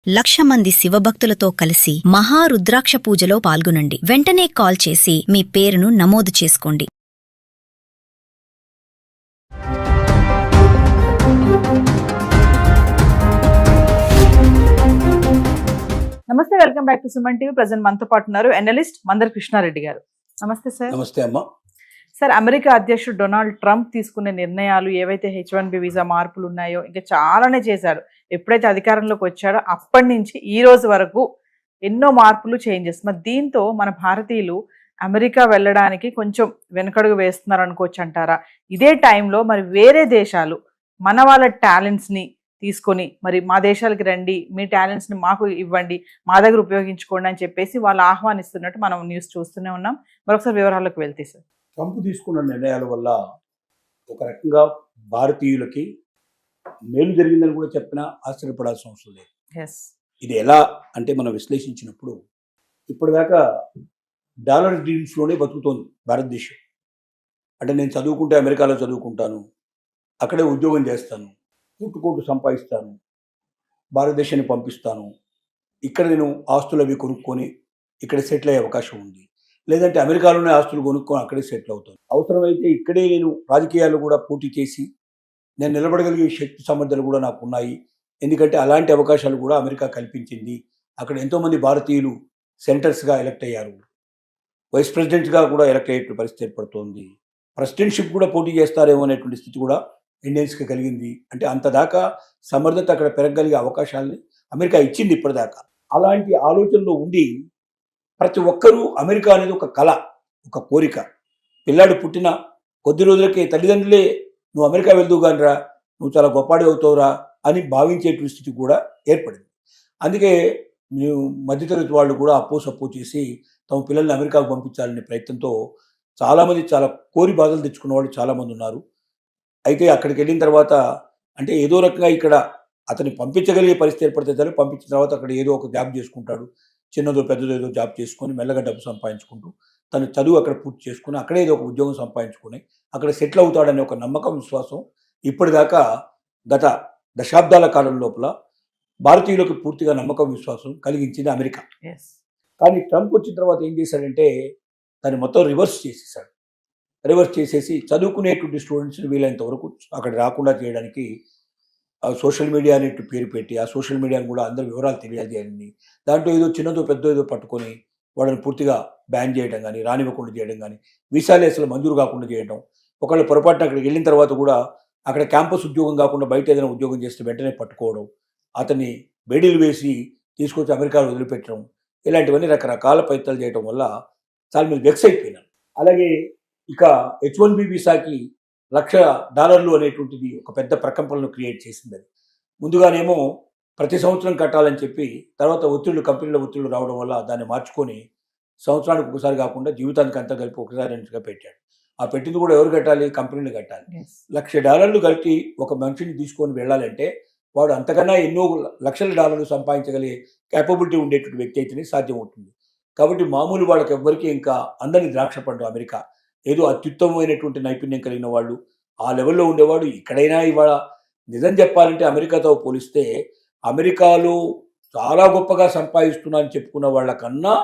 1,00,000 మంది శివభక్తులతో కలిసి మహారుద్రాక్ష పూజలో పాల్గొనండి. వెంటనే కాల్ చేసి మీ పేరును నమోదు చేసుకోండి. నమస్తే, welcome back to Suman TV. Present మనతో పాటు ఉన్నారు ఎనలిస్ట్ మందర్ కృష్ణారెడ్డి గారు. నమస్తే సార్. నమస్తే అమ్మా. సార్, అమెరికా అధ్యక్షుడు డొనాల్డ్ ట్రంప్ తీసుకునే నిర్ణయాలు ఏవైతే H1B వీసా మార్పులు ఉన్నాయో ఇంకా చాలానే చేశాడు. ఎప్పుడైతే అధికారంలోకి వచ్చాడో అప్పటి నుంచి ఈ రోజు వరకు ఎన్నో మార్పులు, చేంజెస్. మరి దీంతో మన భారతీయులు అమెరికా వెళ్ళడానికి కొంచెం వెనకడుగు వేస్తున్నారు అనుకోవచ్చు అంటారా? ఇదే టైంలో మరి వేరే దేశాలు మన వాళ్ళ టాలెంట్స్ని తీసుకొని మరి మా దేశాలకి రండి, మీ టాలెంట్స్ని మాకు ఇవ్వండి, మా దగ్గర ఉపయోగించుకోండి అని చెప్పేసి వాళ్ళు ఆహ్వానిస్తున్నట్టు మనం న్యూస్ చూస్తూనే ఉన్నాం. మరొకసారి వివరాలకు వెళ్తే సార్, ట్రంప్ తీసుకున్న నిర్ణయాల వల్ల ఒక రకంగా భారతీయులకి మేలు జరిగిందని కూడా చెప్పినా ఆశ్చర్యపడాల్సిన అవసరం లేదు. ఇది ఎలా అంటే మనం విశ్లేషించినప్పుడు ఇప్పటిదాకా డాలర్ డ్రీమ్స్లోనే బతుకుతోంది భారతదేశం. అంటే నేను చదువుకుంటే అమెరికాలో చదువుకుంటాను, అక్కడే ఉద్యోగం చేస్తాను, కోట్లు సంపాదిస్తాను, భారతదేశాన్ని పంపిస్తాను, ఇక్కడ నేను ఆస్తులు అవి కొనుక్కొని ఇక్కడ సెటిల్ అయ్యే అవకాశం ఉంది, లేదంటే అమెరికాలోనే ఆస్తులు కొనుక్కొని అక్కడే సెటిల్ అవుతాను, అవసరమైతే ఇక్కడే నేను రాజకీయాలు కూడా పోటీ చేసి నేను నిలబడగలిగే శక్తి సామర్థ్యాలు కూడా నాకు ఉన్నాయి. ఎందుకంటే అలాంటి అవకాశాలు కూడా అమెరికా కల్పించింది. అక్కడ ఎంతోమంది భారతీయులు సెనేటర్స్గా ఎలక్ట్ అయ్యారు, వైస్ ప్రెసిడెంట్గా కూడా ఎలక్ట్ అయ్యే పరిస్థితి ఏర్పడుతోంది, ప్రెసిడెంట్షిప్ కూడా పోటీ చేస్తారేమో అనేటువంటి స్థితి కూడా ఇండియన్స్కి కలిగింది. అంటే అంతదాకా సమర్థత అక్కడ పెరగలిగే అవకాశాలని అమెరికా ఇచ్చింది ఇప్పటిదాకా. అలాంటి ఆలోచనలో ఉండి ప్రతి ఒక్కరూ అమెరికా అనేది ఒక కళ, ఒక కోరిక. పిల్లాడు పుట్టిన కొద్ది రోజులకే తల్లిదండ్రులే నువ్వు అమెరికా వెళ్దువు కానిరా, నువ్వు చాలా గొప్పవాడి అవుతావురా అని భావించేటువంటి స్థితి కూడా ఏర్పడింది. అందుకే మధ్యతరగతి వాళ్ళు కూడా అప్పో చేసి తమ పిల్లల్ని అమెరికాకు పంపించాలనే ప్రయత్నంతో చాలామంది చాలా కోరి బాధలు తెచ్చుకున్న వాళ్ళు చాలామంది ఉన్నారు. అయితే అక్కడికి వెళ్ళిన తర్వాత అంటే ఏదో రకంగా ఇక్కడ అతన్ని పంపించగలిగే పరిస్థితి ఏర్పడితే సరే, పంపించిన తర్వాత అక్కడ ఏదో ఒక జాబ్ చేసుకుంటాడు, చిన్నదో పెద్దదో ఏదో జాబ్ చేసుకొని మెల్లగా డబ్బు సంపాదించుకుంటూ తను చదువు అక్కడ పూర్తి చేసుకుని అక్కడే ఏదో ఒక ఉద్యోగం సంపాదించుకొని అక్కడ సెటిల్ అవుతాడనే ఒక నమ్మకం, విశ్వాసం ఇప్పటిదాకా గత దశాబ్దాల కాలం లోపల భారతీయులకు పూర్తిగా నమ్మకం, విశ్వాసం కలిగించింది అమెరికా. కానీ ట్రంప్ వచ్చిన తర్వాత ఏం చేశాడంటే దాన్ని మొత్తం రివర్స్ చేసేసి చదువుకునేటువంటి స్టూడెంట్స్ని వీలైనంత వరకు అక్కడ రాకుండా చేయడానికి సోషల్ మీడియా అనేట్టు పేరు పెట్టి ఆ సోషల్ మీడియాను కూడా అందరి వివరాలు తెలియజేయాలని, దాంట్లో ఏదో చిన్నదో పెద్దో ఏదో పట్టుకొని వాళ్ళని పూర్తిగా బ్యాన్ చేయడం కానీ, రానివ్వకుండా చేయడం కానీ, వీసాలు అసలు మంజూరు కాకుండా చేయడం, ఒకళ్ళు పొరపాటున అక్కడికి వెళ్ళిన తర్వాత కూడా అక్కడ క్యాంపస్ ఉద్యోగం కాకుండా బయట ఏదైనా ఉద్యోగం చేస్తే వెంటనే పట్టుకోవడం, అతన్ని బేడీలు వేసి తీసుకొచ్చి అమెరికాలో వదిలిపెట్టడం, ఇలాంటివన్నీ రకరకాల ప్రయత్నాలు చేయడం వల్ల చాలా మంది వెక్స్ అయిపోయినారు. అలాగే ఇక H1B వీసాకి $1,00,000 అనేటువంటిది ఒక పెద్ద ప్రకంపనను క్రియేట్ చేసింది. అది ముందుగానేమో ప్రతి సంవత్సరం కట్టాలని చెప్పి తర్వాత కంపెనీల ఒత్తిళ్లు రావడం వల్ల దాన్ని మార్చుకొని సంవత్సరానికి ఒకసారి కాకుండా జీవితానికి అంతా కలిపి ఒకసారి రెండుగా పెట్టాడు. ఆ పెట్టింది కూడా ఎవరు కట్టాలి? కంపెనీలు కట్టాలి. $1,00,000 కలిపి ఒక మనిషిని తీసుకొని వెళ్ళాలంటే వాడు అంతకన్నా ఎన్నో లక్షల డాలర్లు సంపాదించగలిగే క్యాపబిలిటీ ఉండేటువంటి వ్యక్తి అయితేనే సాధ్యం అవుతుంది. కాబట్టి మామూలు వాళ్ళకి ఎవ్వరికి ఇంకా అందరినీ ద్రాక్ష పండు అమెరికా. ఏదో అత్యుత్తమమైనటువంటి నైపుణ్యం కలిగిన వాళ్ళు ఆ లెవెల్లో ఉండేవాడు. ఇక్కడైనా ఇవాళ నిజం చెప్పాలంటే అమెరికాతో పోలిస్తే అమెరికాలో చాలా గొప్పగా సంపాదిస్తున్నా అని చెప్పుకున్న వాళ్ళకన్నా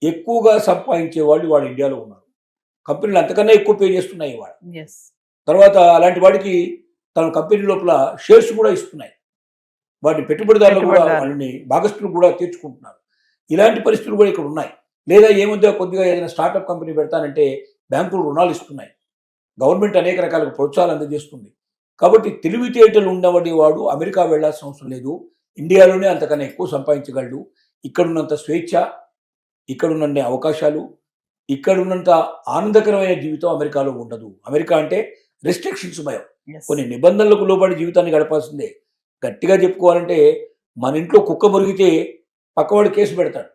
ఎక్కువగా సంపాదించే వాళ్ళు వాళ్ళ ఇండియాలో ఉన్నారు. కంపెనీలు అంతకన్నా ఎక్కువ పే చేస్తున్నాయి ఇవాళ. తర్వాత అలాంటి వాడికి తన కంపెనీ లోపల షేర్స్ కూడా ఇస్తున్నాయి. వాటిని పెట్టుబడిదారులు కూడా వాళ్ళని భాగస్తులు కూడా తీర్చుకుంటున్నారు. ఇలాంటి పరిస్థితులు కూడా ఇక్కడ ఉన్నాయి. లేదా ఏముందో కొద్దిగా ఏదైనా స్టార్టప్ కంపెనీ పెడతానంటే బ్యాంకులు రుణాలు ఇస్తున్నాయి, గవర్నమెంట్ అనేక రకాల ప్రోత్సాహాలు అందజేస్తుంది. కాబట్టి తెలివితేటలు ఉన్నవాడి వాడు అమెరికా వెళ్లాల్సిన అవసరం లేదు, ఇండియాలోనే అంతకన్నా ఎక్కువ సంపాదించగలడు. ఇక్కడున్నంత స్వేచ్ఛ, ఇక్కడున్న అవకాశాలు, ఇక్కడున్నంత ఆనందకరమైన జీవితం అమెరికాలో ఉండదు. అమెరికా అంటే రెస్ట్రిక్షన్స్ భయం, కొన్ని నిబంధనలకు లోబడి జీవితాన్ని గడపాల్సిందే. గట్టిగా చెప్పుకోవాలంటే మన ఇంట్లో కుక్క మురిగితే పక్కవాడు కేసు పెడతాడు,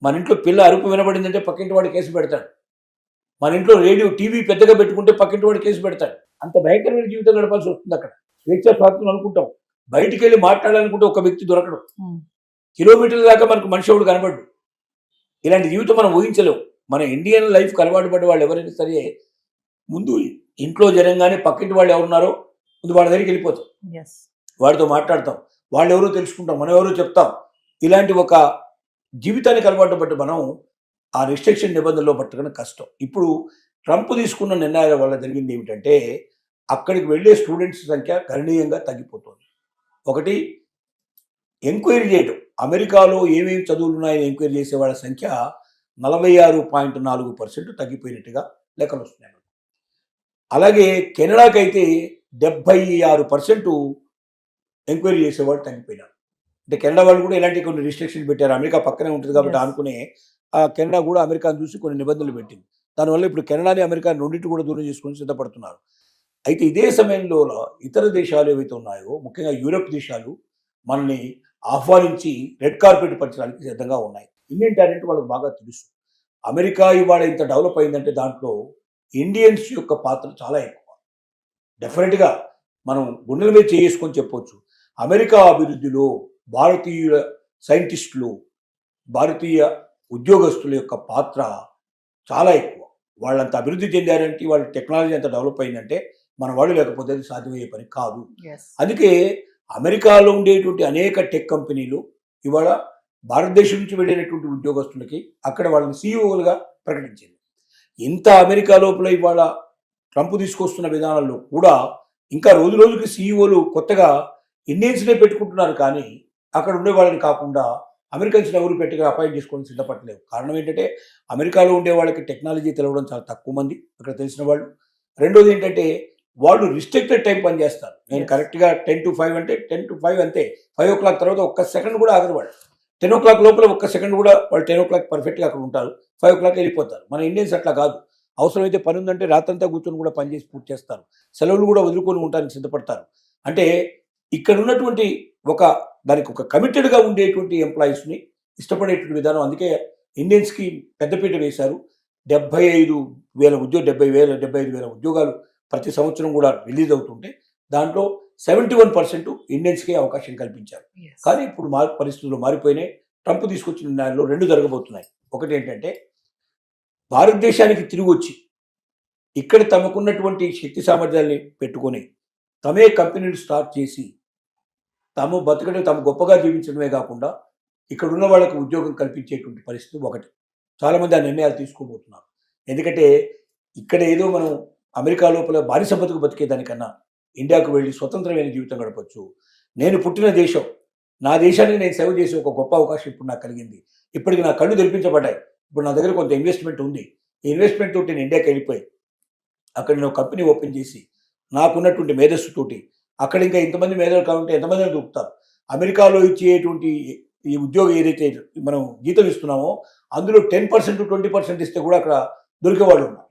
మన ఇంట్లో పిల్ల అరుపు వినబడిందంటే పక్కింటి వాడు కేసు పెడతాడు, మన ఇంట్లో రేడియో టీవీ పెద్దగా పెట్టుకుంటే పక్కింటి వాడు కేసు పెడతాడు. అంత భయంకరమైన జీవితం గడపాల్సి వస్తుంది అక్కడ. స్వేచ్ఛ స్వాతంత్రం అనుకుంటాం, బయటికి వెళ్ళి మాట్లాడాలనుకుంటే ఒక వ్యక్తి దొరకడం, కిలోమీటర్ల దాకా మనకు మనిషి ఎవడు కనబడ్డు. ఇలాంటి జీవితం మనం ఊహించలేము. మన ఇండియన్ లైఫ్కి అలవాటు పడ్డ వాళ్ళు ఎవరైనా సరే ముందు ఇంట్లో జనంగానే పక్కింటి వాళ్ళు ఎవరున్నారో ముందు వాళ్ళ దగ్గరికి వెళ్ళిపోతాం, వాడితో మాట్లాడతాం, వాళ్ళు ఎవరో తెలుసుకుంటాం, మనం ఎవరో చెప్తాం, ఇలాంటి ఒక జీవితానికి అలవాటు పట్టి మనం ఆ రిస్ట్రిక్షన్ నిబంధనలో పట్టడం కష్టం. ఇప్పుడు ట్రంప్ తీసుకున్న నిర్ణయాల వల్ల జరిగింది ఏమిటంటే అక్కడికి వెళ్ళే స్టూడెంట్స్ సంఖ్య గణనీయంగా తగ్గిపోతుంది. ఒకటి, ఎంక్వైరీ చేయడం, అమెరికాలో ఏమేమి చదువులు ఉన్నాయని ఎంక్వైరీ చేసే వాళ్ళ సంఖ్య 46.4% తగ్గిపోయినట్టుగా లెక్కలు వస్తున్నాయి. అలాగే కెనడాకైతే 76% ఎంక్వైరీ చేసేవాళ్ళు తగ్గిపోయినారు. అంటే కెనడా వాళ్ళు కూడా ఇలాంటి కొన్ని రిస్ట్రిక్షన్ పెట్టారు. అమెరికా పక్కనే ఉంటుంది కాబట్టి అనుకునే కెనడా కూడా అమెరికాను చూసి కొన్ని నిబంధనలు పెట్టింది. దానివల్ల ఇప్పుడు కెనడాని అమెరికా రెండింటి కూడా దూరం చేసుకొని సిద్ధపడుతున్నారు. అయితే ఇదే సమయంలో ఇతర దేశాలు ఏవైతే ఉన్నాయో, ముఖ్యంగా యూరప్ దేశాలు మనల్ని ఆహ్వానించి రెడ్ కార్పెట్ పంచడానికి సిద్ధంగా ఉన్నాయి. ఇండియన్ టాలెంట్ వాళ్ళకి బాగా తెలుసు. అమెరికా ఇవాళ ఇంత డెవలప్ అయిందంటే దాంట్లో ఇండియన్స్ యొక్క పాత్ర చాలా ఎక్కువ. డెఫినెట్గా మనం గుండెల మీద చేసుకొని చెప్పొచ్చు, అమెరికా అభివృద్ధిలో భారతీయ సైంటిస్టులు, భారతీయ ఉద్యోగస్తుల యొక్క పాత్ర చాలా ఎక్కువ. వాళ్ళంత అభివృద్ధి చెందారంటే, వాళ్ళ టెక్నాలజీ అంత డెవలప్ అయిందంటే మన వాళ్ళు లేకపోతే అది సాధ్యమయ్యే పని కాదు. అందుకే అమెరికాలో ఉండేటువంటి అనేక టెక్ కంపెనీలు ఇవాళ భారతదేశం నుంచి వెళ్ళినటువంటి ఉద్యోగస్తులకి అక్కడ వాళ్ళని సీఈఓలుగా ప్రకటించింది. ఇంత అమెరికా లోపల ఇవాళ ట్రంప్ తీసుకొస్తున్న విధానాల్లో కూడా ఇంకా రోజు రోజుకి సీఈఓలు కొత్తగా ఇండియన్స్నే పెట్టుకుంటున్నారు. కానీ అక్కడ ఉండే వాళ్ళని కాకుండా అమెరికన్స్ ఎవరు పెట్టిగా అపాయింట్ చేసుకొని సిద్ధపడలేవు. కారణం ఏంటంటే అమెరికాలో ఉండే వాళ్ళకి టెక్నాలజీ తెలవడం చాలా తక్కువ మంది అక్కడ తెలిసిన వాళ్ళు. రెండోది ఏంటంటే వాళ్ళు రిస్ట్రిక్టెడ్ టైం పనిచేస్తారు. నేను కరెక్ట్గా 10 to 5 అంటే 10 to 5 అంతే. 5 o'clock తర్వాత ఒక్క సెకండ్ కూడా ఆగదు వాళ్ళు. 10 o'clock లోపల ఒక్క సెకండ్ కూడా వాళ్ళు 10 o'clock పర్ఫెక్ట్గా అక్కడ ఉంటారు. 5 o'clock వెళ్ళిపోతారు. మన ఇండియన్స్ అట్లా కాదు. అవసరమైతే పని ఉందంటే రాత్రంతా కూర్చొని కూడా పనిచేసి పూర్తి చేస్తారు. సెలవులు కూడా వదులుకొని ఉండడానికి సిద్ధపడతారు. అంటే ఇక్కడ ఉన్నటువంటి దానికి ఒక కమిటెడ్గా ఉండేటువంటి ఎంప్లాయీస్ని ఇష్టపడేటువంటి విధానం. అందుకే ఇండియన్స్కి పెద్దపీట వేశారు. 75,000 ఉద్యోగాలు ప్రతి సంవత్సరం కూడా రిలీజ్ అవుతుంటే దాంట్లో 71% ఇండియన్స్కే అవకాశం కల్పించారు. కానీ ఇప్పుడు పరిస్థితులు మారిపోయినాయి. ట్రంప్ తీసుకొచ్చిన నిర్ణయాల్లో 2 జరగబోతున్నాయి. ఒకటి ఏంటంటే భారతదేశానికి తిరిగి వచ్చి ఇక్కడ తమకున్నటువంటి శక్తి సామర్థ్యాన్ని పెట్టుకొని తమే కంపెనీలు స్టార్ట్ చేసి తాము బతకడం, తాము గొప్పగా జీవించడమే కాకుండా ఇక్కడ ఉన్న వాళ్ళకి ఉద్యోగం కల్పించేటువంటి పరిస్థితి ఒకటి. చాలామంది ఆ నిర్ణయాలు తీసుకోబోతున్నారు. ఎందుకంటే ఇక్కడ ఏదో మనం అమెరికా లోపల బానిస బతుకు బతికేదానికన్నా ఇండియాకు వెళ్ళి స్వతంత్రమైన జీవితం గడపచ్చు. నేను పుట్టిన దేశం, నా దేశానికి నేను సేవ చేసే ఒక గొప్ప అవకాశం ఇప్పుడు నాకు కలిగింది. ఇప్పటికి నా కళ్ళు తెరిపించబడ్డాయి. ఇప్పుడు నా దగ్గర కొంత ఇన్వెస్ట్మెంట్ ఉంది. ఈ ఇన్వెస్ట్మెంట్ తోటి నేను ఇండియాకి వెళ్ళిపోయి అక్కడ నేను కంపెనీ ఓపెన్ చేసి నాకున్నటువంటి మేధస్సుతోటి అక్కడ ఇంకా ఇంతమంది మేధలు కావాలంటే ఎంతమందిని దొరుకుతారు. అమెరికాలో ఇచ్చేటువంటి ఈ ఉద్యోగం ఏదైతే మనం జీతం ఇస్తున్నామో అందులో 10% 20% ఇస్తే కూడా అక్కడ దొరికేవాళ్ళు ఉన్నారు.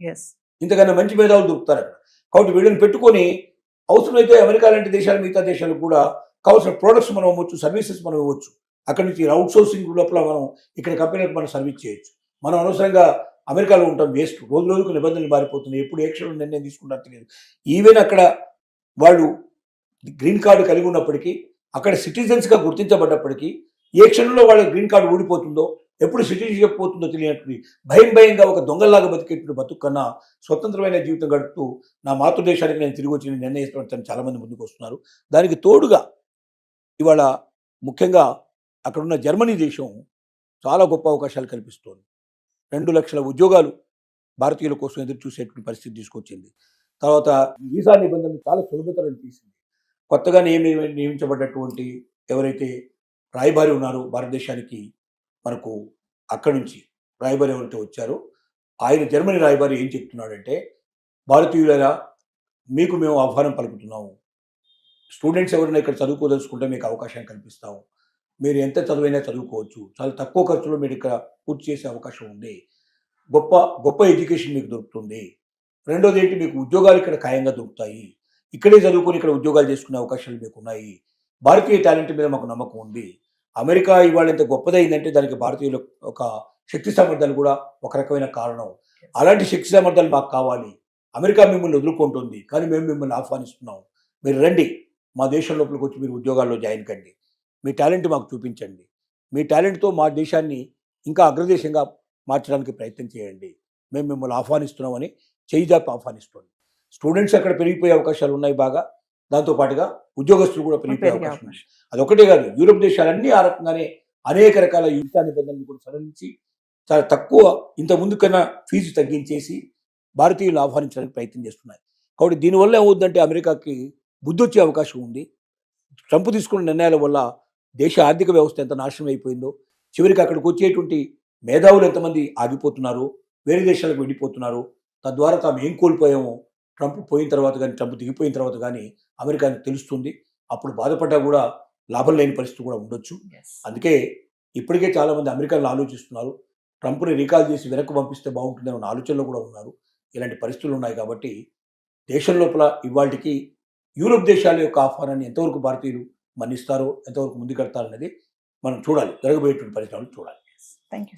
ఇంతకన్నా మంచి మేధావులు దొరుకుతారు అక్కడ. కాబట్టి వీళ్ళని పెట్టుకొని అవసరమైతే అమెరికా లాంటి దేశాలు, మిగతా దేశాలకు కూడా కావాల్సిన ప్రోడక్ట్స్ మనం ఇవ్వచ్చు, సర్వీసెస్ మనం ఇవ్వచ్చు. అక్కడి నుంచి అవుట్ సోర్సింగ్ లోపల మనం ఇక్కడ కంపెనీలకు మనం సర్వీస్ చేయొచ్చు. మనం అనవసరంగా అమెరికాలో ఉంటాం వేస్ట్. రోజు రోజుకు నిబంధనలు మారిపోతున్నాయి. ఎప్పుడు ఏ క్షణంలో నిర్ణయం తీసుకుంటారో తెలియదు. ఈవెన్ అక్కడ వాళ్ళు గ్రీన్ కార్డు కలిగి ఉన్నప్పటికీ, అక్కడ సిటిజన్స్గా గుర్తించబడ్డప్పటికీ ఏ క్షణంలో వాళ్ళ గ్రీన్ కార్డు ఊడిపోతుందో, ఎప్పుడు సిటిజన్షిప్ పోతుందో తెలియనట్టు భయంగా ఒక దొంగల్లాగా బతికేటువంటి బతుకు కన్నా స్వతంత్రమైన జీవితం గడుపుతూ నా మాతృదేశానికి నేను తిరిగి వచ్చి నిర్ణయిస్తాను చాలామంది ముందుకు వస్తున్నారు. దానికి తోడుగా ఇవాళ ముఖ్యంగా అక్కడున్న జర్మనీ దేశం చాలా గొప్ప అవకాశాలు కల్పిస్తోంది. 2 లక్షల ఉద్యోగాలు భారతీయుల కోసం ఎదురు చూసేటువంటి పరిస్థితి తీసుకొచ్చింది. తర్వాత వీసా నిబంధనలు చాలా సులభతరం తీసింది. కొత్తగా నియమించబడ్డటువంటి ఎవరైతే రాయబారి ఉన్నారో భారతదేశానికి, మనకు అక్కడి నుంచి రాయబారి ఎవరైతే వచ్చారో ఆయన జర్మనీ రాయబారి ఏం చెప్తున్నాడంటే, భారతీయులరా మీకు మేము ఆహ్వానం పలుకుతున్నాము. స్టూడెంట్స్ ఎవరైనా ఇక్కడ చదువుకోదలుచుకుంటే మీకు అవకాశం కల్పిస్తాము. మీరు ఎంత చదువైనా చదువుకోవచ్చు. చాలా తక్కువ ఖర్చులో మీరు ఇక్కడ పూర్తి చేసే అవకాశం ఉంది. గొప్ప ఎడ్యుకేషన్ మీకు దొరుకుతుంది. రెండోది ఏంటి, మీకు ఉద్యోగాలు ఇక్కడ ఖాయంగా దొరుకుతాయి. ఇక్కడే చదువుకొని ఇక్కడ ఉద్యోగాలు చేసుకునే అవకాశాలు మీకు ఉన్నాయి. భారతీయ టాలెంట్ మీద మాకు నమ్మకం ఉంది. అమెరికా ఇవాళ ఎంత గొప్పదైందంటే దానికి భారతీయుల ఒక శక్తి సామర్థ్యాలు కూడా ఒక రకమైన కారణం. అలాంటి శక్తి సామర్థ్యాలు మాకు కావాలి. అమెరికా మిమ్మల్ని వదులుకుంటుంది, కానీ మేము మిమ్మల్ని ఆహ్వానిస్తున్నాం. మీరు రండి, మా దేశం లోపలికి వచ్చి మీరు ఉద్యోగాల్లో జాయిన్ కండి. మీ టాలెంట్ మాకు చూపించండి. మీ టాలెంట్తో మా దేశాన్ని ఇంకా అగ్రదేశంగా మార్చడానికి ప్రయత్నం చేయండి. మేము మిమ్మల్ని ఆహ్వానిస్తున్నామని చేయిజాపి ఆహ్వానిస్తుంది. స్టూడెంట్స్ అక్కడ పెరిగిపోయే అవకాశాలు ఉన్నాయి బాగా. దాంతోపాటుగా ఉద్యోగస్తులు కూడా పెరిగిపోయే అవకాశం ఉంది. అదొకటే కాదు, యూరోప్ దేశాలన్నీ ఆ రకంగానే అనేక రకాల యుద్ధ నిబంధనలు కూడా సడలించి చాలా తక్కువ ఇంత ముందు కన్నా ఫీజు తగ్గించేసి భారతీయులు ఆహ్వానించడానికి ప్రయత్నం చేస్తున్నాయి. కాబట్టి దీనివల్ల ఏమవుద్దంటే అమెరికాకి బుద్ధి వచ్చే అవకాశం ఉంది. ట్రంప్ తీసుకున్న నిర్ణయాల వల్ల దేశ ఆర్థిక వ్యవస్థ ఎంత నాశనం అయిపోయిందో, చివరికి అక్కడికి వచ్చేటువంటి మేధావులు ఎంతమంది ఆగిపోతున్నారు, వేరే దేశాలకు వెళ్ళిపోతున్నారు, తద్వారా తాము ఏం కోల్పోయామో ట్రంప్ పోయిన తర్వాత కానీ, ట్రంప్ దిగిపోయిన తర్వాత కానీ అమెరికాకి తెలుస్తుంది. అప్పుడు బాధపడ్డా కూడా లాభం లేని పరిస్థితి కూడా ఉండొచ్చు. అందుకే ఇప్పటికే చాలామంది అమెరికాలో ఆలోచిస్తున్నారు, ట్రంప్ని రీకాల్ చేసి వెనక్కి పంపిస్తే బాగుంటుందనే ఆలోచనలో కూడా ఉన్నారు. ఇలాంటి పరిస్థితులు ఉన్నాయి కాబట్టి దేశం లోపల ఇవాళకి యూరోప్ దేశాల యొక్క ఆహ్వానాన్ని ఎంతవరకు భారతీయులు మన్నిస్తారో, ఎంతవరకు ముందుకెడతారనేది మనం చూడాలి. జరగబోయేటువంటి పరిస్థితులను చూడాలి. Thank you.